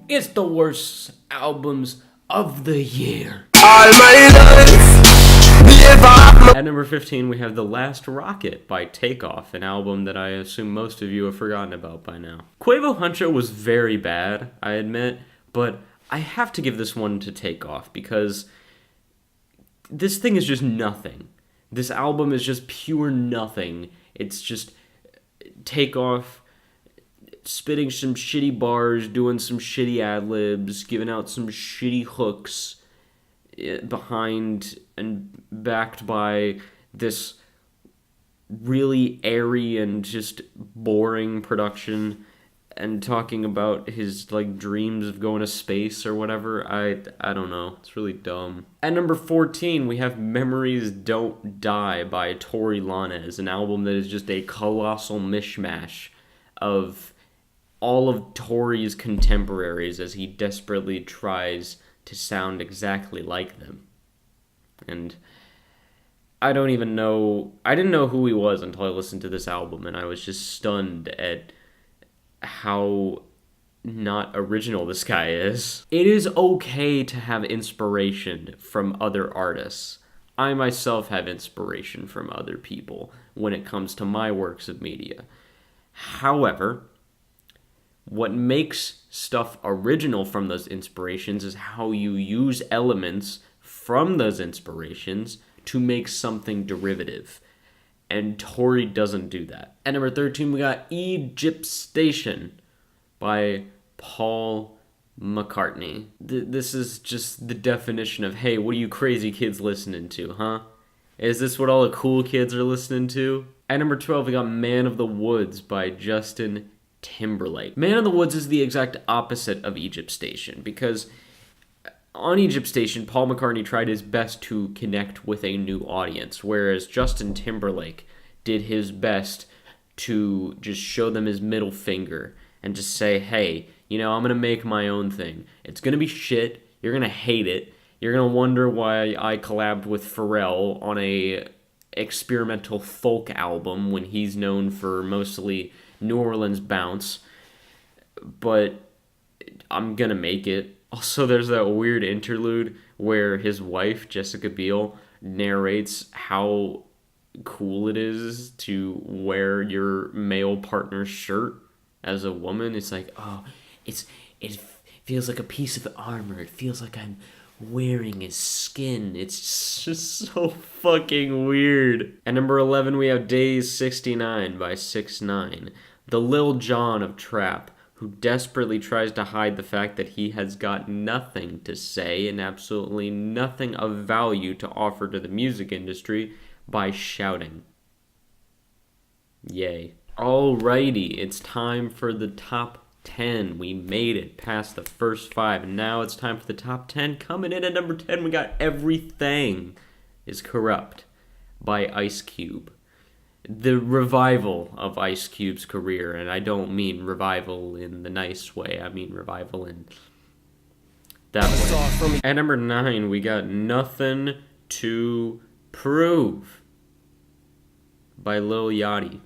It's the worst albums of the year. All my life, At number 15, we have The Last Rocket by Takeoff, an album that I assume most of you have forgotten about by now. Quavo Huncho was very bad, I admit, but I have to give this one to Takeoff because this thing is just nothing. This album is just pure nothing. It's just Takeoff spitting some shitty bars, doing some shitty ad-libs, giving out some shitty hooks behind and backed by this really airy and just boring production, and talking about his like dreams of going to space or whatever. I don't know. It's really dumb. At number 14, we have Memories Don't Die by Tory Lanez, an album that is just a colossal mishmash of all of Tory's contemporaries as he desperately tries to sound exactly like them. And I don't even know... I didn't know who he was until I listened to this album, and I was just stunned at how not original this guy is. It is okay to have inspiration from other artists. I myself have inspiration from other people when it comes to my works of media. However, what makes stuff original from those inspirations is how you use elements from those inspirations to make something derivative. And Tory doesn't do that. At number 13, we got Egypt Station by Paul McCartney. This is just the definition of, hey, what are you crazy kids listening to, huh? Is this what all the cool kids are listening to? At number 12, we got Man of the Woods by Justin Timberlake. Man of the Woods is the exact opposite of Egypt Station, because on Egypt Station, Paul McCartney tried his best to connect with a new audience, whereas Justin Timberlake did his best to just show them his middle finger and just say, hey, you know, I'm going to make my own thing. It's going to be shit. You're going to hate it. You're going to wonder why I collabed with Pharrell on a experimental folk album when he's known for mostly New Orleans bounce. But I'm going to make it. Also, there's that weird interlude where his wife, Jessica Biel, narrates how cool it is to wear your male partner's shirt as a woman. It's like, oh, it feels like a piece of armor. It feels like I'm wearing his skin. It's just so fucking weird. At number 11, we have Days 69 by 6ix9ine, the Lil Xan of trap, who desperately tries to hide the fact that he has got nothing to say and absolutely nothing of value to offer to the music industry by shouting. Yay. Alrighty, it's time for the top 10. We made it past the first 5, and now it's time for the top 10. Coming in at number 10, we got Everything is Corrupt by Ice Cube. The revival of Ice Cube's career, and I don't mean revival in the nice way, I mean revival in that way. At number 9, we got Nuthin to Prove by Lil Yachty.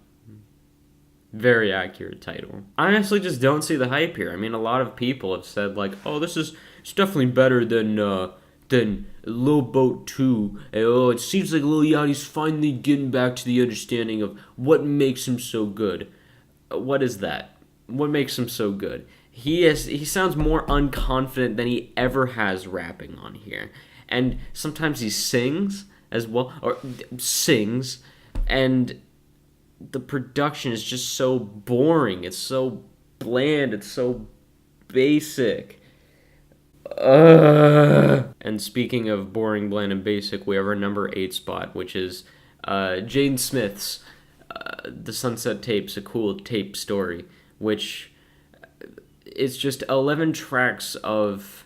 Very accurate title. I honestly just don't see the hype here. I mean, a lot of people have said, like, oh, it's definitely better than Lil Boat 2. Oh, it seems like Lil Yachty's finally getting back to the understanding of what makes him so good. What is that? What makes him so good? He sounds more unconfident than he ever has rapping on here. And sometimes he sings as well, and the production is just so boring. It's so bland. It's so basic. And speaking of boring, bland, and basic, we have our number 8 spot, which is Jaden Smith's The Sunset Tapes, a cool tape story, which is just 11 tracks of,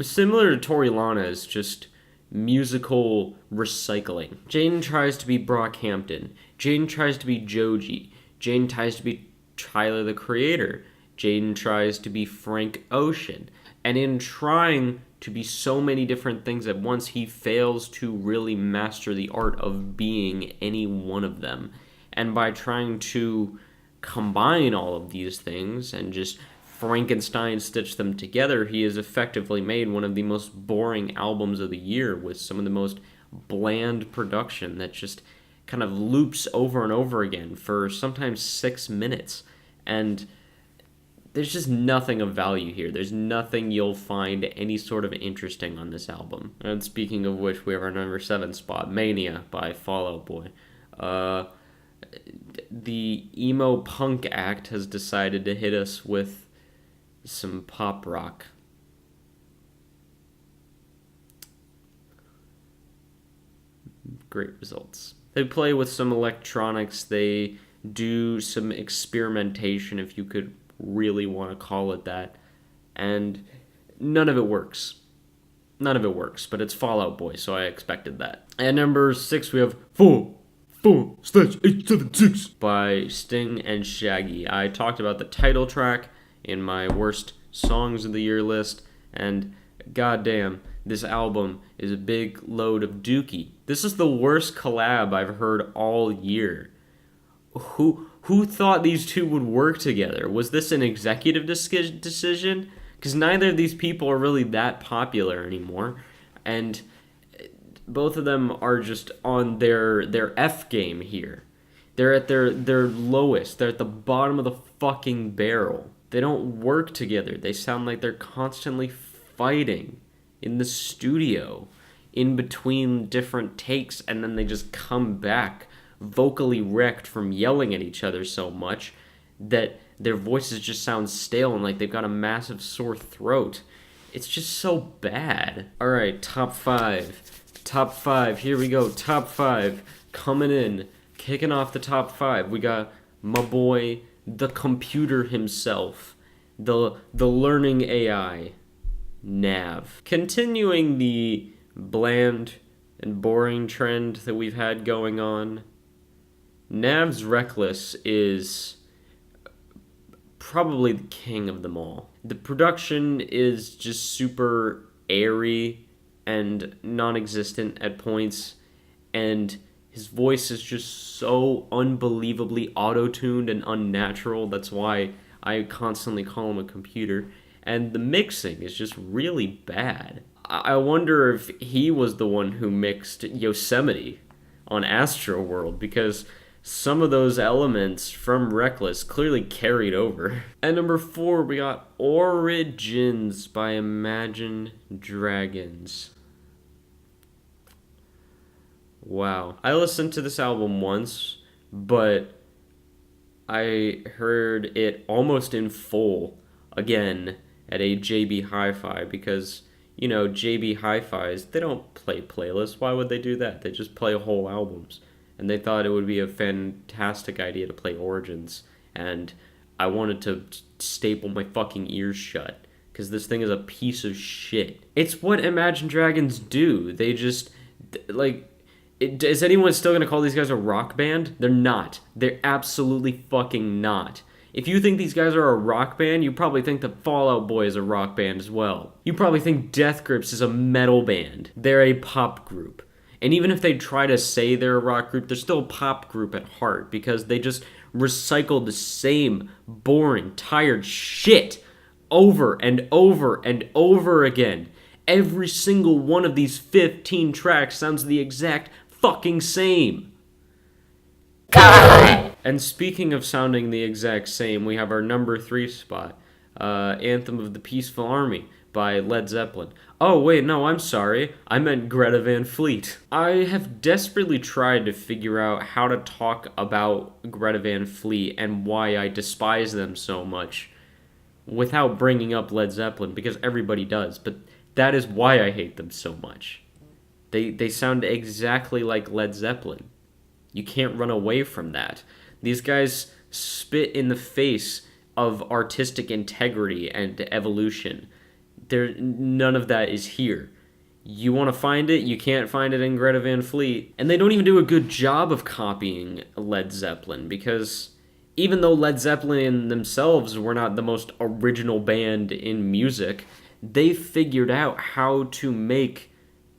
similar to Tory Lanez, just musical recycling. Jaden tries to be Brockhampton. Jaden tries to be Joji. Jaden tries to be Tyler, the Creator. Jaden tries to be Frank Ocean. And in trying to be so many different things at once, he fails to really master the art of being any one of them. And by trying to combine all of these things and just Frankenstein stitched them together, he has effectively made one of the most boring albums of the year with some of the most bland production that just kind of loops over and over again for sometimes 6 minutes. And there's just nothing of value here. There's nothing you'll find any sort of interesting on this album. And speaking of which, we have our number 7 spot, Mania by Fall Out Boy. The emo punk act has decided to hit us with some pop rock. Great results. They play with some electronics. They do some experimentation, if you could really want to call it that. And none of it works. None of it works, but it's Fall Out Boy, so I expected that. At number 6, we have 4/876 by Sting and Shaggy. I talked about the title track in my worst songs of the year list, and goddamn, this album is a big load of dookie. This is the worst collab I've heard all year. Who thought these two would work together? Was this an executive decision? Because neither of these people are really that popular anymore, and both of them are just on their F game here. They're at their lowest. They're at the bottom of the fucking barrel. They don't work together. They sound like they're constantly fighting in the studio in between different takes, and then they just come back vocally wrecked from yelling at each other so much that their voices just sound stale and like they've got a massive sore throat. It's just so bad. Alright, top 5. Top 5, here we go. Top 5. Coming in. Kicking off the top 5. We got my boy, the computer himself. The learning AI. Nav. Continuing the bland and boring trend that we've had going on, Nav's Reckless is probably the king of them all. The production is just super airy and non-existent at points, and his voice is just so unbelievably auto-tuned and unnatural. That's why I constantly call him a computer. And the mixing is just really bad. I wonder if he was the one who mixed Yosemite on Astroworld, because some of those elements from Reckless clearly carried over. At number 4, we got Origins by Imagine Dragons. Wow. I listened to this album once, but I heard it almost in full again at a JB Hi-Fi, because, you know, JB Hi-Fis, they don't play playlists. Why would they do that? They just play whole albums. And they thought it would be a fantastic idea to play Origins. And I wanted to staple my fucking ears shut, because this thing is a piece of shit. It's what Imagine Dragons do. They just, like, is anyone still going to call these guys a rock band? They're not. They're absolutely fucking not. If you think these guys are a rock band, you probably think the Fall Out Boy is a rock band as well. You probably think Death Grips is a metal band. They're a pop group. And even if they try to say they're a rock group, they're still a pop group at heart, because they just recycled the same boring, tired shit over and over and over again. Every single one of these 15 tracks sounds the exact fucking same. And speaking of sounding the exact same, we have our number 3 spot, Anthem of the Peaceful Army by Led Zeppelin. Oh, wait, no, I'm sorry. I meant Greta Van Fleet. I have desperately tried to figure out how to talk about Greta Van Fleet and why I despise them so much without bringing up Led Zeppelin, because everybody does, but that is why I hate them so much. They sound exactly like Led Zeppelin. You can't run away from that. These guys spit in the face of artistic integrity and evolution. None of that is here. You want to find it, you can't find it in Greta Van Fleet. And they don't even do a good job of copying Led Zeppelin, because even though Led Zeppelin themselves were not the most original band in music, they figured out how to make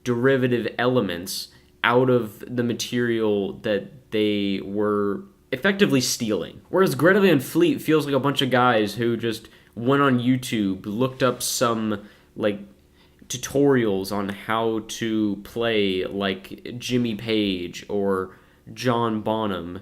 derivative elements out of the material that they were effectively stealing. Whereas Greta Van Fleet feels like a bunch of guys who just went on YouTube, looked up some, like, tutorials on how to play, like, Jimmy Page or John Bonham,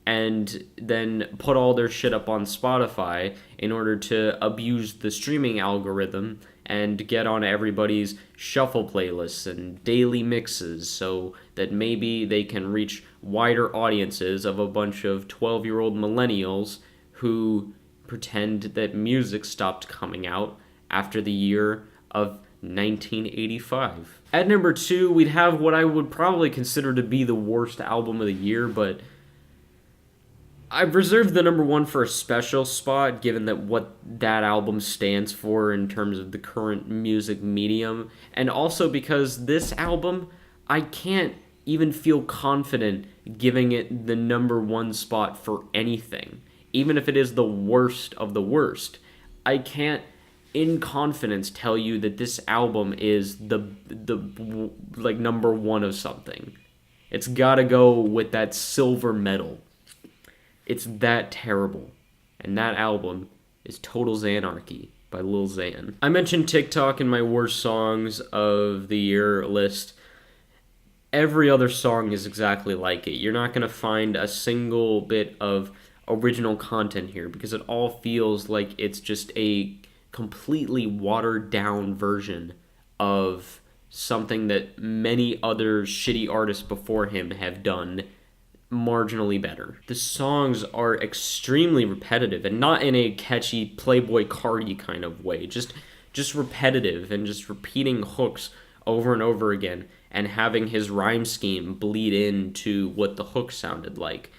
and then put all their shit up on Spotify in order to abuse the streaming algorithm and get on everybody's shuffle playlists and daily mixes so that maybe they can reach wider audiences of a bunch of 12-year-old millennials who pretend that music stopped coming out after the year of 1985. At number 2, we'd have what I would probably consider to be the worst album of the year, but I've reserved the number 1 for a special spot, given that what that album stands for in terms of the current music medium, and also because this album, I can't even feel confident giving it the number 1 spot for anything. Even if it is the worst of the worst, I can't in confidence tell you that this album is the like number 1 of something. It's gotta go with that silver medal. It's that terrible. And that album is Total Xanarchy by Lil Xan. I mentioned TikTok in my worst songs of the year list. Every other song is exactly like it. You're not going to find a single bit of original content here because it all feels like it's just a completely watered down version of something that many other shitty artists before him have done marginally better. The songs are extremely repetitive, and not in a catchy Playboy Cardi kind of way, just repetitive and just repeating hooks over and over again and having his rhyme scheme bleed into what the hook sounded like.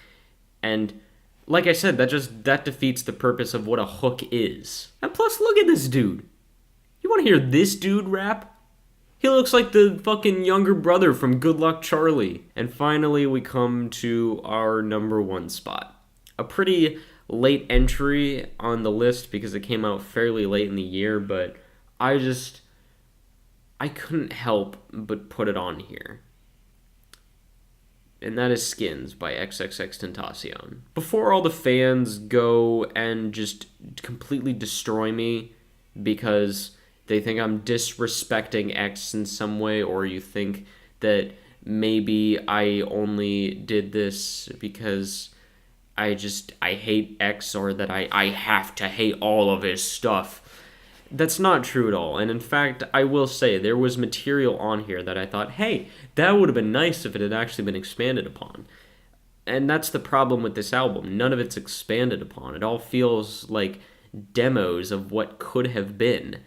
And like I said, that defeats the purpose of what a hook is. And plus, look at this dude. You want to hear this dude rap? He looks like the fucking younger brother from Good Luck Charlie. And finally, we come to our number 1 spot. A pretty late entry on the list because it came out fairly late in the year, but I couldn't help but put it on here. And that is Skins by XXXTENTACION. Before all the fans go and just completely destroy me because they think I'm disrespecting X in some way, or you think that maybe I only did this because I hate X, or that I have to hate all of his stuff. That's not true at all. And in fact, I will say there was material on here that I thought, hey, that would have been nice if it had actually been expanded upon. And that's the problem with this album. None of it's expanded upon. It all feels like demos of what could have been.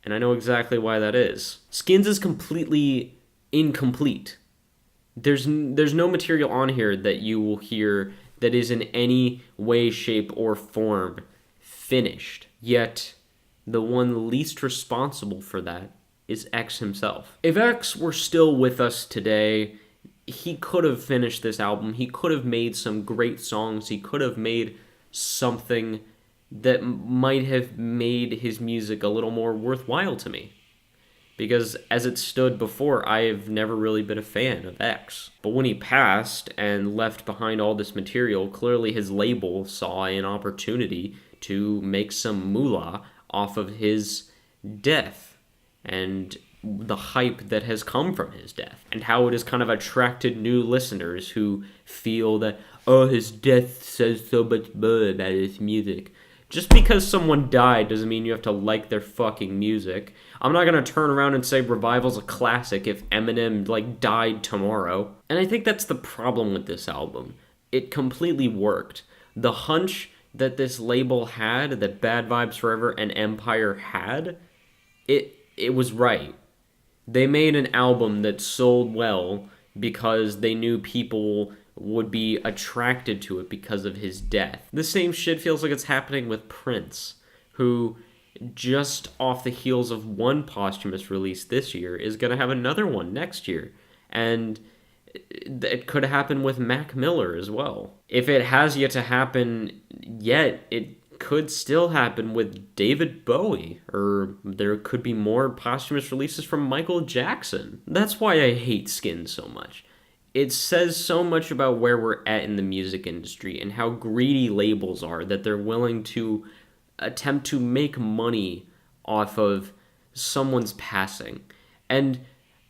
And I know exactly why that is. Skins is completely incomplete. There's no material on here that you will hear that is in any way, shape, or form finished. Yet, the one least responsible for that is X himself. If X were still with us today, he could have finished this album. He could have made some great songs. He could have made something that might have made his music a little more worthwhile to me. Because as it stood before, I have never really been a fan of X. But when he passed and left behind all this material, clearly his label saw an opportunity to make some moolah off of his death and the hype that has come from his death, and how it has kind of attracted new listeners who feel that, oh, his death says so much more about his music. Just because someone died doesn't mean you have to like their fucking music. I'm not gonna turn around and say Revival's a classic if Eminem, died tomorrow. And I think that's the problem with this album. It completely worked. The hunch that this label had, that Bad Vibes Forever and Empire had, it was right. They made an album that sold well because they knew people would be attracted to it because of his death. The same shit feels like it's happening with Prince, who just off the heels of one posthumous release this year is going to have another one next year. And it could happen with Mac Miller as well. If it has yet to happen yet, it could still happen with David Bowie, or there could be more posthumous releases from Michael Jackson. That's why I hate Skins so much. It says so much about where we're at in the music industry and how greedy labels are, that they're willing to attempt to make money off of someone's passing. And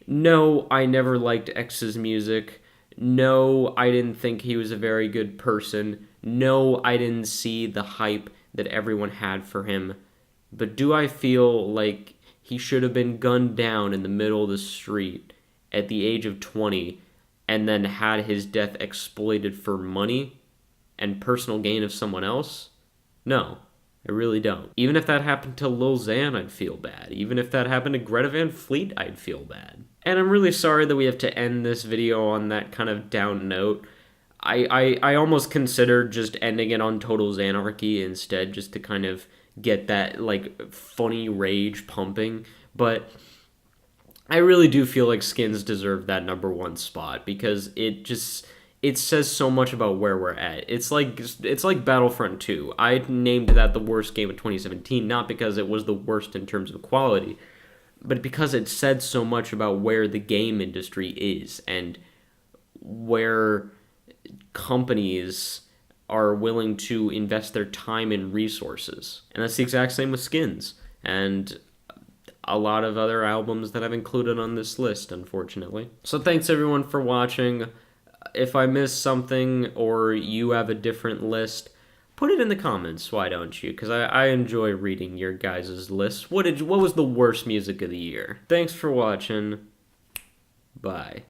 no, I never liked X's music. No, I didn't think he was a very good person. No, I didn't see the hype that everyone had for him. But do I feel like he should have been gunned down in the middle of the street at the age of 20 and then had his death exploited for money and personal gain of someone else? No, I really don't. Even if that happened to Lil Xan, I'd feel bad. Even if that happened to Greta Van Fleet, I'd feel bad. And I'm really sorry that we have to end this video on that kind of down note. I almost considered just ending it on total Xanarchy instead, just to kind of get that, like, funny rage pumping. But I really do feel like Skins deserve that #1 spot, because it says so much about where we're at. It's like Battlefront 2. I named that the worst game of 2017, not because it was the worst in terms of quality, but because it said so much about where the game industry is and where companies are willing to invest their time and resources. And that's the exact same with Skins and a lot of other albums that I've included on this list, unfortunately. So thanks everyone for watching. If I missed something or you have a different list, put it in the comments, why don't you? Because I enjoy reading your guys' lists. What was the worst music of the year? Thanks for watching. Bye.